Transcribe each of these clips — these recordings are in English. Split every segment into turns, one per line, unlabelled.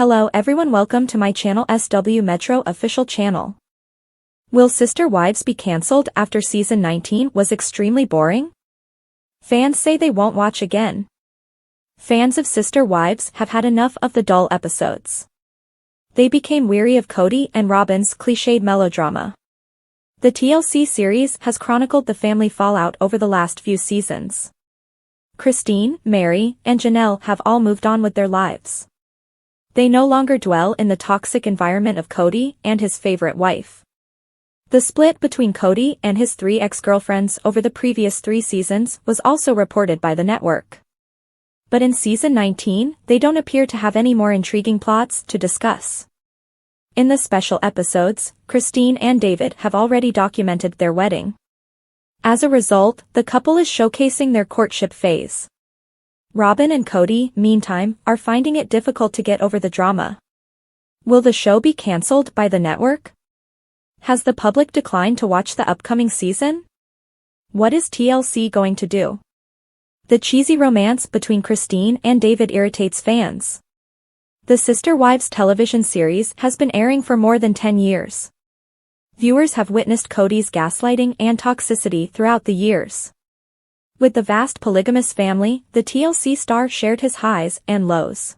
Hello everyone, welcome to my channel SW Metro official channel. Will Sister Wives be cancelled after season 19 was extremely boring? Fans say they won't watch again. Fans of Sister Wives have had enough of the dull episodes. They became weary of Kody&Robyn's cliched melodrama. The TLC series has chronicled the family fallout over the last few seasons. Christine, Mary, and Janelle have all moved on with their lives. They no longer dwell in the toxic environment of Kody and his favorite wife. The split between Kody and his 3 ex-girlfriends over the previous 3 seasons was also reported by the network. But in season 19, they don't appear to have any more intriguing plots to discuss. In the special episodes, Christine and David have already documented their wedding. As a result, the couple is showcasing their courtship phase. Robyn and Kody, meantime, are finding it difficult to get over the drama. Will the show be cancelled by the network? Has the public declined to watch the upcoming season? What is TLC going to do? The cheesy romance between Christine and David irritates fans. The Sister Wives television series has been airing for more than 10 years. Viewers have witnessed Kody's gaslighting and toxicity throughout the years. With the vast polygamous family, the TLC star shared his highs and lows.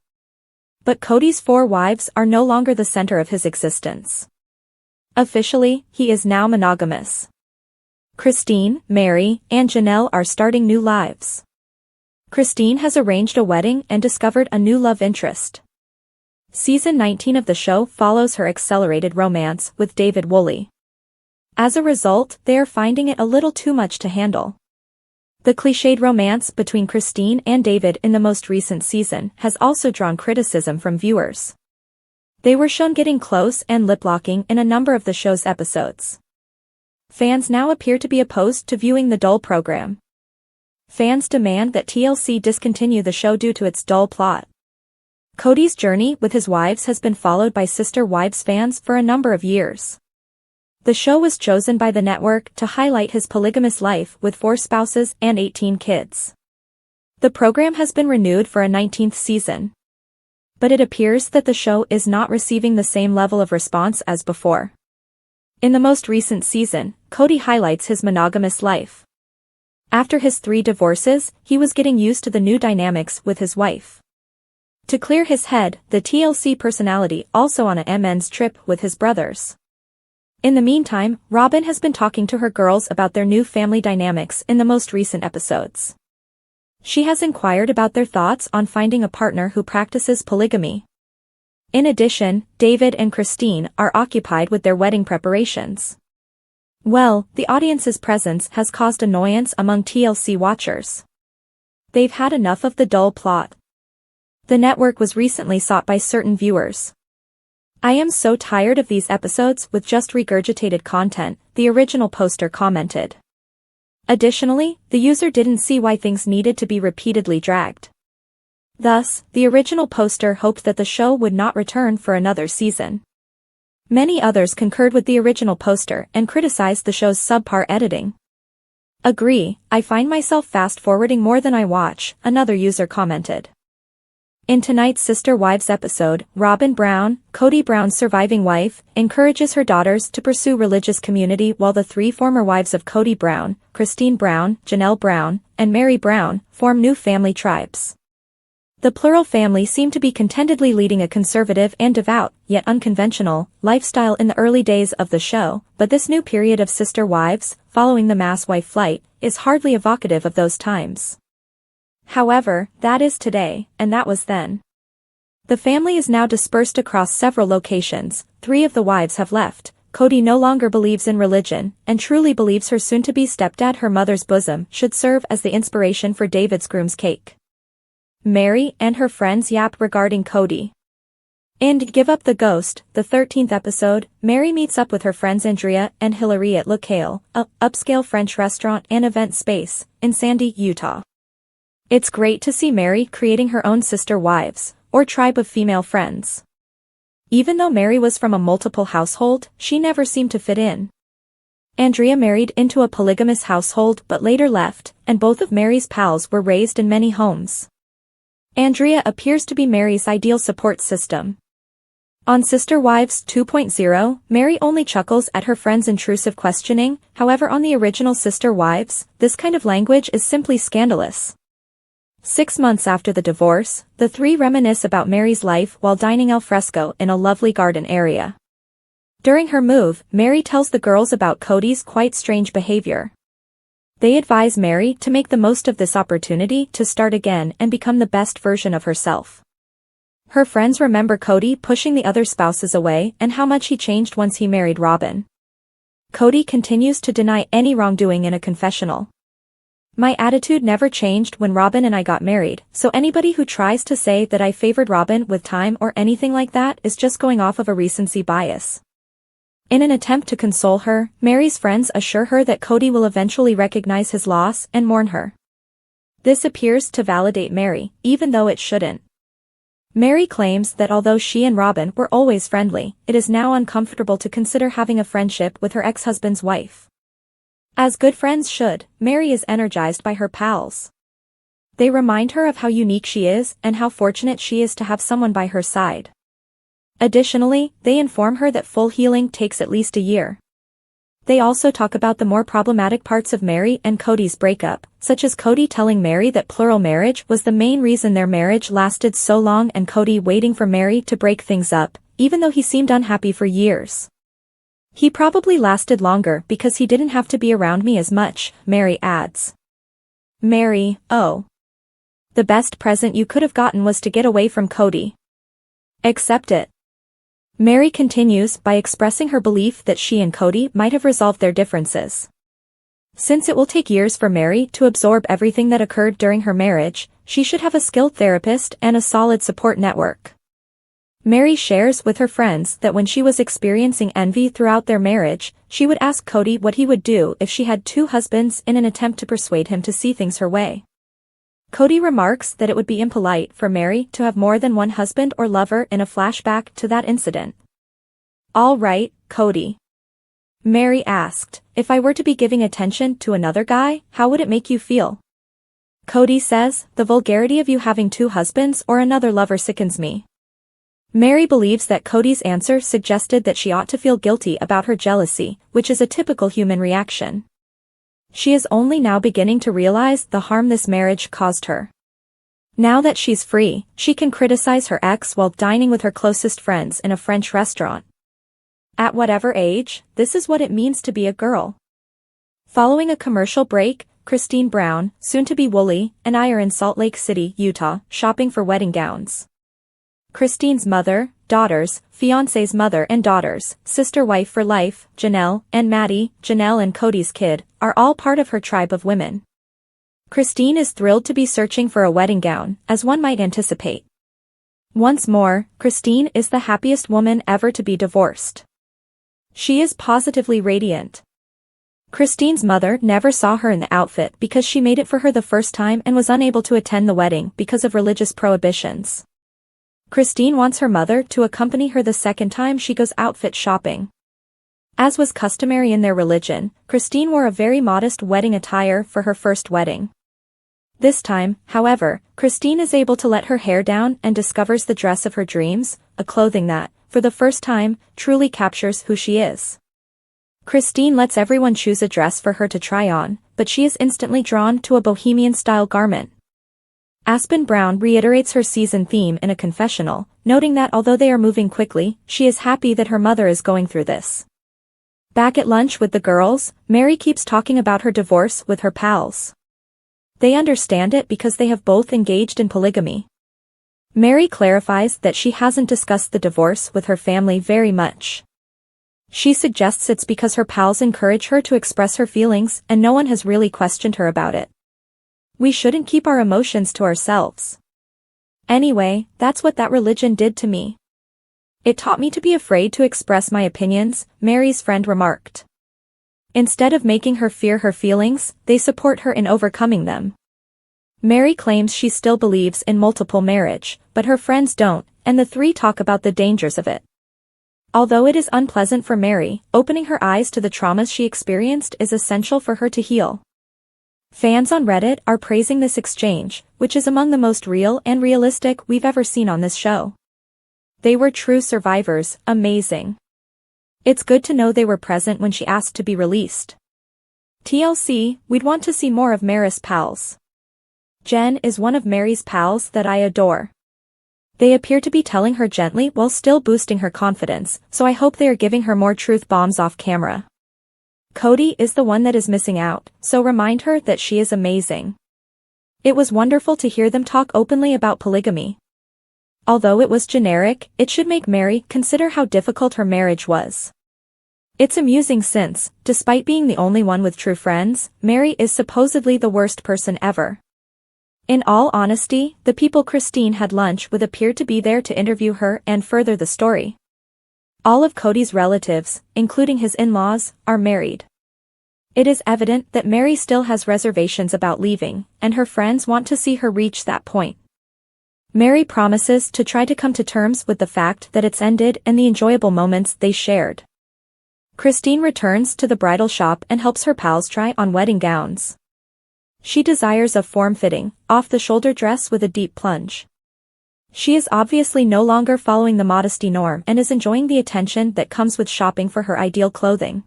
But Kody's 4 wives are no longer the center of his existence. Officially, he is now monogamous. Christine, Mary, and Janelle are starting new lives. Christine has arranged a wedding and discovered a new love interest. Season 19 of the show follows her accelerated romance with David Woolley. As a result, they are finding it a little too much to handle. The cliched romance between Christine and David in the most recent season has also drawn criticism from viewers. They were shown getting close and lip-locking in a number of the show's episodes. Fans now appear to be opposed to viewing the dull program. Fans demand that TLC discontinue the show due to its dull plot. Kody's journey with his wives has been followed by Sister Wives fans for a number of years. The show was chosen by the network to highlight his polygamous life with 4 spouses and 18 kids. The program has been renewed for a 19th season. But it appears that the show is not receiving the same level of response as before. In the most recent season, Kody highlights his monogamous life. After his 3 divorces, he was getting used to the new dynamics with his wife. To clear his head, the TLC personality also on a men's trip with his brothers. In the meantime, Robyn has been talking to her girls about their new family dynamics in the most recent episodes. She has inquired about their thoughts on finding a partner who practices polygamy. In addition, David and Christine are occupied with their wedding preparations. Well, the audience's presence has caused annoyance among TLC watchers. They've had enough of the dull plot. The network was recently sought by certain viewers. "I am so tired of these episodes with just regurgitated content," the original poster commented. Additionally, the user didn't see why things needed to be repeatedly dragged. Thus, the original poster hoped that the show would not return for another season. Many others concurred with the original poster and criticized the show's subpar editing. "Agree, I find myself fast-forwarding more than I watch," another user commented. In tonight's Sister Wives episode, Robyn Brown, Kody Brown's surviving wife, encourages her daughters to pursue religious community while the 3 former wives of Kody Brown, Christine Brown, Janelle Brown, and Mary Brown, form new family tribes. The plural family seem to be contentedly leading a conservative and devout, yet unconventional, lifestyle in the early days of the show, but this new period of Sister Wives, following the mass wife flight, is hardly evocative of those times. However, that is today, and that was then. The family is now dispersed across several locations. 3 of the wives have left. Kody no longer believes in religion, and truly believes her soon-to-be stepdad, her mother's bosom, should serve as the inspiration for David's groom's cake. Mary and her friends yap regarding Kody. In Give Up the Ghost, the 13th episode, Mary meets up with her friends Andrea and Hillary at Locale, a upscale French restaurant and event space, in Sandy, Utah. It's great to see Mary creating her own Sister Wives, or tribe of female friends. Even though Mary was from a multiple household, she never seemed to fit in. Andrea married into a polygamous household but later left, and both of Mary's pals were raised in many homes. Andrea appears to be Mary's ideal support system. On Sister Wives 2.0, Mary only chuckles at her friend's intrusive questioning, however on the original Sister Wives, this kind of language is simply scandalous. 6 months after the divorce, the three reminisce about Mary's life while dining al fresco in a lovely garden area. During her move, Mary tells the girls about Kody's quite strange behavior. They advise Mary to make the most of this opportunity to start again and become the best version of herself. Her friends remember Kody pushing the other spouses away and how much he changed once he married Robyn. Kody continues to deny any wrongdoing in a confessional. My attitude never changed when Robyn and I got married, so anybody who tries to say that I favored Robyn with time or anything like that is just going off of a recency bias. In an attempt to console her, Mary's friends assure her that Kody will eventually recognize his loss and mourn her. This appears to validate Mary, even though it shouldn't. Mary claims that although she and Robyn were always friendly, it is now uncomfortable to consider having a friendship with her ex-husband's wife. As good friends should, Mary is energized by her pals. They remind her of how unique she is and how fortunate she is to have someone by her side. Additionally, they inform her that full healing takes at least a year. They also talk about the more problematic parts of Mary and Kody's breakup, such as Kody telling Mary that plural marriage was the main reason their marriage lasted so long and Kody waiting for Mary to break things up, even though he seemed unhappy for years. He probably lasted longer because he didn't have to be around me as much, Mary adds. Mary, oh. The best present you could have gotten was to get away from Kody. Accept it. Mary continues by expressing her belief that she and Kody might have resolved their differences. Since it will take years for Mary to absorb everything that occurred during her marriage, she should have a skilled therapist and a solid support network. Mary shares with her friends that when she was experiencing envy throughout their marriage, she would ask Kody what he would do if she had 2 husbands in an attempt to persuade him to see things her way. Kody remarks that it would be impolite for Mary to have more than one husband or lover in a flashback to that incident. All right, Kody. Mary asked, if I were to be giving attention to another guy, how would it make you feel? Kody says, the vulgarity of you having 2 husbands or another lover sickens me. Mary believes that Kody's answer suggested that she ought to feel guilty about her jealousy, which is a typical human reaction. She is only now beginning to realize the harm this marriage caused her. Now that she's free, she can criticize her ex while dining with her closest friends in a French restaurant. At whatever age, this is what it means to be a girl. Following a commercial break, Christine Brown, soon to be Wooly, and I are in Salt Lake City, Utah, shopping for wedding gowns. Christine's mother, daughters, fiancé's mother and daughters, sister wife for life, Janelle, and Maddie, Janelle and Kody's kid, are all part of her tribe of women. Christine is thrilled to be searching for a wedding gown, as one might anticipate. Once more, Christine is the happiest woman ever to be divorced. She is positively radiant. Christine's mother never saw her in the outfit because she made it for her the first time and was unable to attend the wedding because of religious prohibitions. Christine wants her mother to accompany her the second time she goes outfit shopping. As was customary in their religion, Christine wore a very modest wedding attire for her first wedding. This time, however, Christine is able to let her hair down and discovers the dress of her dreams, a clothing that, for the first time, truly captures who she is. Christine lets everyone choose a dress for her to try on, but she is instantly drawn to a bohemian-style garment. Aspen Brown reiterates her season theme in a confessional, noting that although they are moving quickly, she is happy that her mother is going through this. Back at lunch with the girls, Mary keeps talking about her divorce with her pals. They understand it because they have both engaged in polygamy. Mary clarifies that she hasn't discussed the divorce with her family very much. She suggests it's because her pals encourage her to express her feelings and no one has really questioned her about it. We shouldn't keep our emotions to ourselves. Anyway, that's what that religion did to me. It taught me to be afraid to express my opinions, Mary's friend remarked. Instead of making her fear her feelings, they support her in overcoming them. Mary claims she still believes in multiple marriage, but her friends don't, and the three talk about the dangers of it. Although it is unpleasant for Mary, opening her eyes to the traumas she experienced is essential for her to heal. Fans on Reddit are praising this exchange, which is among the most real and realistic we've ever seen on this show. They were true survivors, amazing. It's good to know they were present when she asked to be released. TLC, we'd want to see more of Mary's pals. Jen is one of Mary's pals that I adore. They appear to be telling her gently while still boosting her confidence, so I hope they are giving her more truth bombs off camera. Kody is the one that is missing out, so remind her that she is amazing. It was wonderful to hear them talk openly about polygamy. Although it was generic, it should make Mary consider how difficult her marriage was. It's amusing since, despite being the only one with true friends, Mary is supposedly the worst person ever. In all honesty, the people Christine had lunch with appeared to be there to interview her and further the story. All of Kody's relatives, including his in-laws, are married. It is evident that Mary still has reservations about leaving, and her friends want to see her reach that point. Mary promises to try to come to terms with the fact that it's ended and the enjoyable moments they shared. Christine returns to the bridal shop and helps her pals try on wedding gowns. She desires a form-fitting, off-the-shoulder dress with a deep plunge. She is obviously no longer following the modesty norm and is enjoying the attention that comes with shopping for her ideal clothing.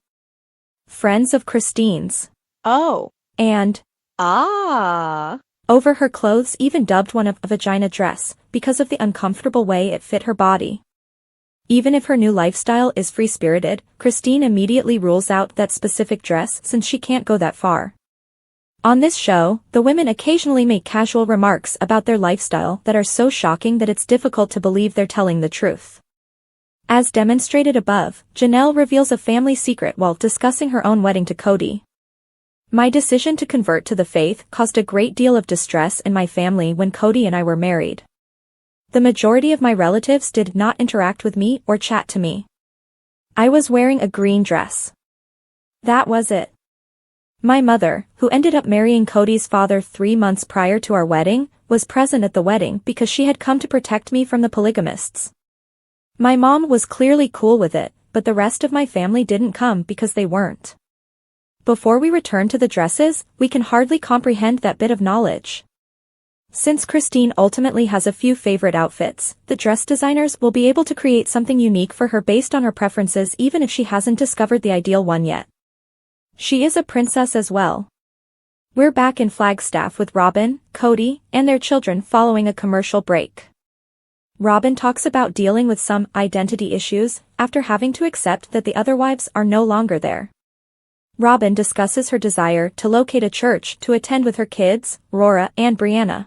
Friends of Christine's.
Oh.
And.
Ah.
Over her clothes even dubbed one a vagina dress, because of the uncomfortable way it fit her body. Even if her new lifestyle is free-spirited, Christine immediately rules out that specific dress since she can't go that far. On this show, the women occasionally make casual remarks about their lifestyle that are so shocking that it's difficult to believe they're telling the truth. As demonstrated above, Janelle reveals a family secret while discussing her own wedding to Kody. My decision to convert to the faith caused a great deal of distress in my family when Kody and I were married. The majority of my relatives did not interact with me or chat to me. I was wearing a green dress. That was it. My mother, who ended up marrying Kody's father 3 months prior to our wedding, was present at the wedding because she had come to protect me from the polygamists. My mom was clearly cool with it, but the rest of my family didn't come because they weren't. Before we return to the dresses, we can hardly comprehend that bit of knowledge. Since Christine ultimately has a few favorite outfits, the dress designers will be able to create something unique for her based on her preferences even if she hasn't discovered the ideal one yet. She is a princess as well. We're back in Flagstaff with Robyn, Kody, and their children following a commercial break. Robyn talks about dealing with some identity issues after having to accept that the other wives are no longer there. Robyn discusses her desire to locate a church to attend with her kids, Rora and Brianna.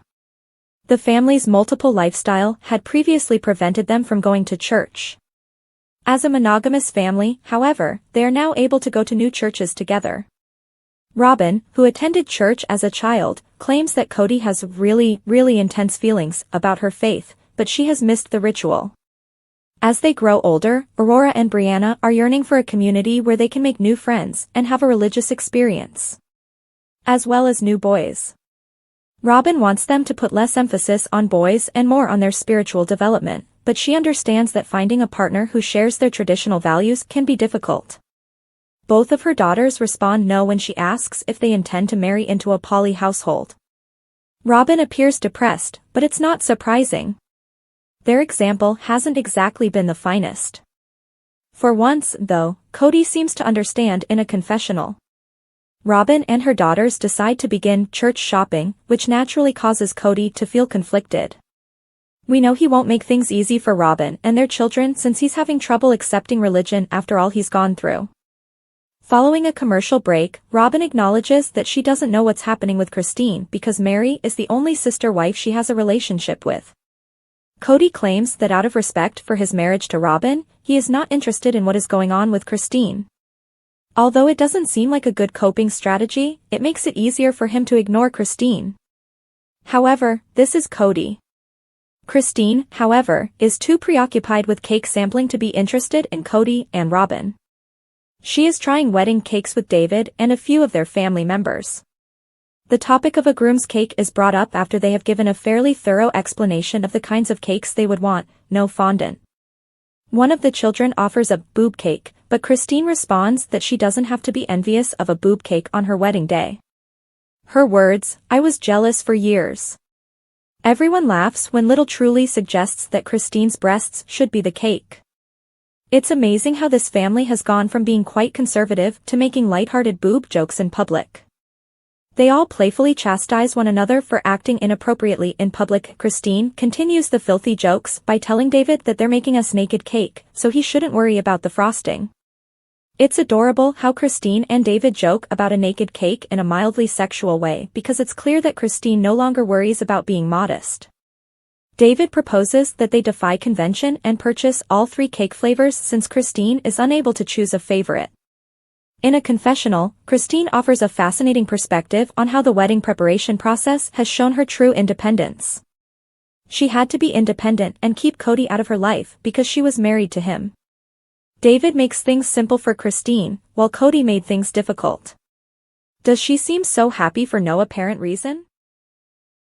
The family's multiple lifestyle had previously prevented them from going to church. As a monogamous family, however, they are now able to go to new churches together. Robyn, who attended church as a child, claims that Kody has really intense feelings about her faith, but she has missed the ritual. As they grow older, Aurora and Brianna are yearning for a community where they can make new friends and have a religious experience. As well as new boys. Robyn wants them to put less emphasis on boys and more on their spiritual development, but she understands that finding a partner who shares their traditional values can be difficult. Both of her daughters respond no when she asks if they intend to marry into a poly household. Robyn appears depressed, but it's not surprising. Their example hasn't exactly been the finest. For once, though, Kody seems to understand in a confessional. Robyn and her daughters decide to begin church shopping, which naturally causes Kody to feel conflicted. We know he won't make things easy for Robyn and their children since he's having trouble accepting religion after all he's gone through. Following a commercial break, Robyn acknowledges that she doesn't know what's happening with Christine because Mary is the only sister wife she has a relationship with. Kody claims that out of respect for his marriage to Robyn, he is not interested in what is going on with Christine. Although it doesn't seem like a good coping strategy, it makes it easier for him to ignore Christine. However, this is Kody. Christine, however, is too preoccupied with cake sampling to be interested in Kody and Robyn. She is trying wedding cakes with David and a few of their family members. The topic of a groom's cake is brought up after they have given a fairly thorough explanation of the kinds of cakes they would want, no fondant. One of the children offers a boob cake, but Christine responds that she doesn't have to be envious of a boob cake on her wedding day. Her words, "I was jealous for years. Everyone laughs when little Truly suggests that Christine's breasts should be the cake. It's amazing how this family has gone from being quite conservative to making lighthearted boob jokes in public. They all playfully chastise one another for acting inappropriately in public. Christine continues the filthy jokes by telling David that they're making us naked cake, so he shouldn't worry about the frosting. It's adorable how Christine and David joke about a naked cake in a mildly sexual way because it's clear that Christine no longer worries about being modest. David proposes that they defy convention and purchase all 3 cake flavors since Christine is unable to choose a favorite. In a confessional, Christine offers a fascinating perspective on how the wedding preparation process has shown her true independence. She had to be independent and keep Kody out of her life because she was married to him. David makes things simple for Christine, while Kody made things difficult. Does she seem so happy for no apparent reason?